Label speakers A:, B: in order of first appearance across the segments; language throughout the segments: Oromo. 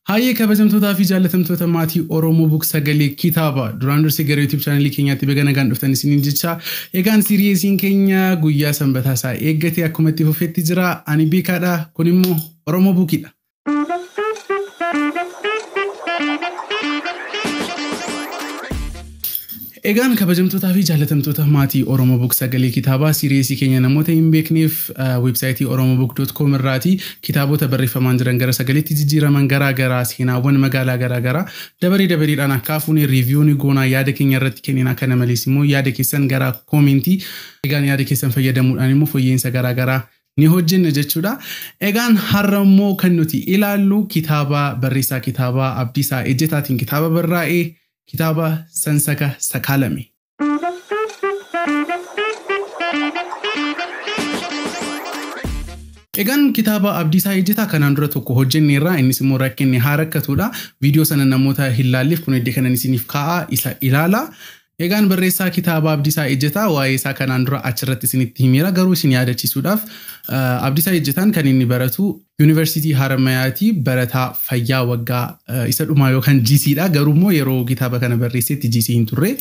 A: Haye kabajamtoota fi jaallatamtoota maatii Oromoo Book Sagalee kitaaba duraan dursee gara YouTube channel keenyaatti nagaan dhuftan isiniin jecha egaan siriyeesiin keenya guyyaa sanbataa isaa eeggate akkuma itti fufetti jira ani beekaadha kun immoo Oromoo Bookidha. Egaan kabajamtoota fi jaallatamtoota maatii Oromoo Book Sagalee kitaaba siriyeesii keenya namoota hin beekneef website oromobook.com irraati kitaabota barreeffamaan jiran gara sagaleetti jijjiiraman garaa seenaawwan magaalaa garaa dabareedhaan akkaafuun reviewni goonaa yaada keenya irratti kennina kana malees immoo yaada keessan gara commenti egaan yaada keessan fayyadamuudhaan immoo fooyyeensa garaa ni hojjenna jechuudha. Egaan har'ammoo kan nuti ilaallu kitaaba barreessaa kitaaba Abdiisaa Ejjetaatiin kitaaba barraa'ee Kitaba Sansaka Sakalame. Egaan kitaba Abdiisaa Ejjetaa kanaan dura tokko hojjenneerra innis immoo rakkinni haarakatudha. Viidiyoo sana namoota hin laalleef kun iddoo kanan isiniif kaa'a isa ilaala. Egaan barreessaa kitaaba Abdiisaa Ejjetaa waa'ee isaa kanaan dura achirratti isinitti himeera garuu isin yaadachiisuudhaaf Abdiisaa Ejjetaan kan inni baratu University Haramayaati barataa fayyaa waggaa isa dhumaa yookaan GCdha garuu immoo yeroo kitaaba kana barreessetti GC hin turre.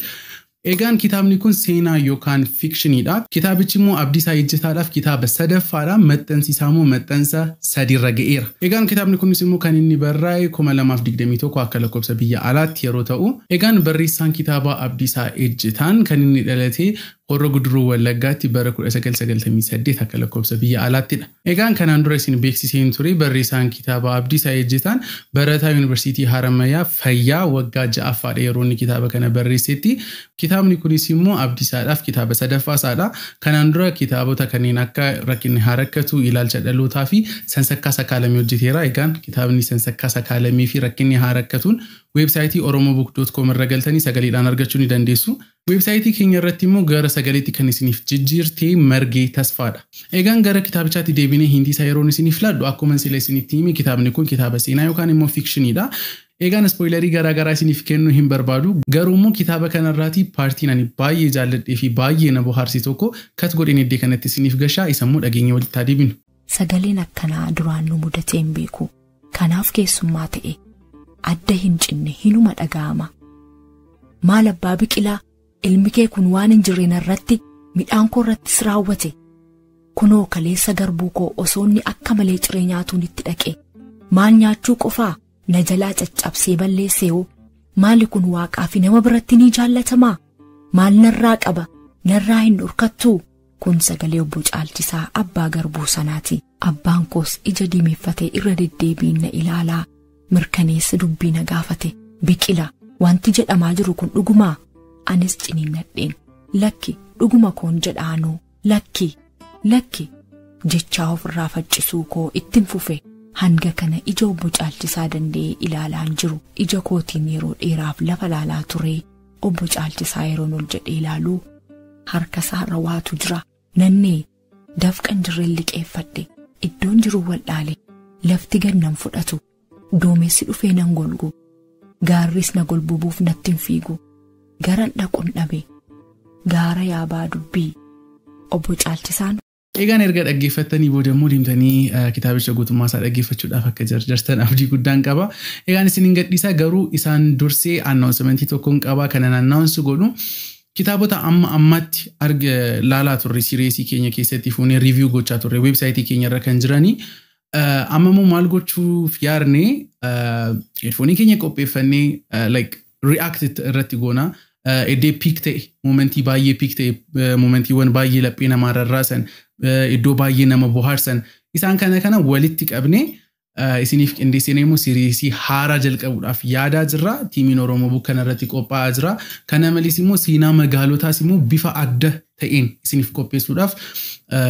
A: Egaan kitaabni kun seenaa yookaan fictionidha. Kitaabichi immoo Abdiisaa Ejjetaadhaaf kitaaba sadaffaadha. Maxxansiisaa immoo maxxansa 3 irra ga'eera. Egaan kitaabni kunis immoo kan inni barraa'e 2021 akka lakkoofsa biyya alaatti yeroo ta'u. Egaan barreessaan kitaaba Abdiisaa Ejjetaan kan inni dhalate Horroo Guduruu Wallaggaatti bara 1998 akka lakkoofsa biyya alaattidha. Egaan kanaan dura isin beeksiseen ture barreessaan kitaaba Abdiisaa Ejjetaan barataa University Haramayaa fayyaa waggaa 6ffaadha yeroo inni kitaaba kana barreessetti. Kitaabni kunis immoo Abdiisaadhaaf kitaaba sadaffaasaadha. Kanaan dura kitaabota kanneen akka rakkinni haarakatu ilaalcha dhalootaa fi Sansakkaa Sakaalamee hojjeteera. Egaan kitaabni Sansakkaa Sakaalamee fi rakkinni haarakatuun website oromobook.com irra galtanii sagaleedhaan argachuu ni dandeessu. Website keenya irratti immoo gara sagaleetti kan isiniif jijjiirtee margee tasfaadha. Egaan gara kitaabichaatti deebinee hindi isaa yeroo isiniif laaddu akkuma sila isinitti himi kitaabni kun kitaaba seenaa yookaan immoo fictionidha. Egaan spoilerii garaa isiniif kennuu hin barbaadu garuu immoo kitaaba kanarraati paartiin ani baay'ee jaalladhee fi baay'ee na bohaarse tokko kat godheen iddoo kanatti isiniif gashaa isa immoo dhageenya walitti deebinu.
B: Sagaleen akkanaa duraan nu mudatee hin beeku. Kanaaf keessummaa ta'e adda hin cinne hinuma dhaga'ama. Maal abbaa biqilaa ilmi kee kun waan hin jirreen irratti midhaan koo irrattis raawwate. Kunoo kaleessa garbuu koo osoonni akka malee ciree nyaatuun itti dhaqe. Maal nyaachuu qofaa na jalaa caccabsee balleessee maali kun waaqaa fi nama biratti ni jaallatamaa? Maal narraa qaba? Narraa hin dhorkattuu? Kun sagalee obbo Caalchisaa abbaa garbuu sanaati. Abbaan koos ija diimeeffatee irra deddeebiin na ilaalaa. Mirkaneessa dubbii na gaafate. Biqila wanti jedhamaa jiru kun dhugumaa? Anis ciniinnadheen. Lakki dhuguma koon jedhaanuu. Lakki jechaa ofirraa faccisuu koo ittiin fufe. Hanga kana ija obbo Caalchisaa danda'ee ilaalaan jiru. Ija kootiin yeroo dheeraaf lafa laalaa ture. Obbo Caalchisaa yeroon ol jedhee ilaaluu harka isaarra waatu jira. Nannee dafqan jirreen liqeeffadhe. Iddoon jiru wal'aale. Lafti gad nan fudhatu. Doomessi dhufee nan golgu. Gaarris na golbubuuf natti hin fiigu. Garan dhaquun dhabe. Gaara yaabaa dubbii. Obbo Caalchisaan.
A: Egaan erga dhaggeeffattanii boodammoo deemtanii kitaabicha guutummaa isaa dhaggeeffachuudhaaf akka jarjartan abdii guddaan qaba. Egaan isin hin gadhiisaa garuu isaan dursee announcement tokkoon qaba kanan announce godhu. Kitaabota ammatti laalaa turre siriyeesii keenya keessatti fuunee review gochaa turre website keenya irra kan jiranii. Ammoo maal gochuuf yaarne headphone keenya qopheeffannee like react irratti goona. Iddoo peak ta'e momentii baay'ee peak ta'e momentiiwwan baay'ee laphee namaa rarraasan iddoo baay'ee nama bohaarsan isaan kana walitti qabne isiniif qindeessinee immoo siriyeesii haaraa jalqabuudhaaf yaadaa jirra. Tiimiin Oromoo Book kanarratti qophaa'aa jira. Kana malees immoo seenaa magaalotaas immoo bifa adda ta'een isiniif qopheessuudhaaf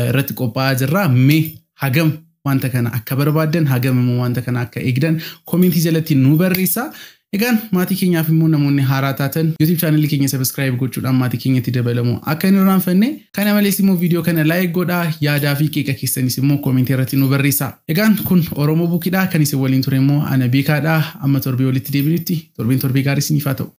A: irratti qophaa'aa jirra. Mee hagam wanta kana akka barbaadan hagam immoo wanta kana akka eegdan commentii jalatti nu barreessaa. Egaan maatii keenyaaf immoo namoonni haaraa taatan YouTube channel keenya subscribe gochuudhaan maatii keenyatti dabalamu akka hin irraanfanne. Kana malees immoo viidiyoo kana like godhaa yaadaa fi qeeqa keessanis immoo commentii irratti nu barreessaa. Egaan kun Oromoo Bookidha kan isin waliin ture immoo ana beekaadha amma torbee walitti deebinutti torbee gaarii isiniif haa ta'u.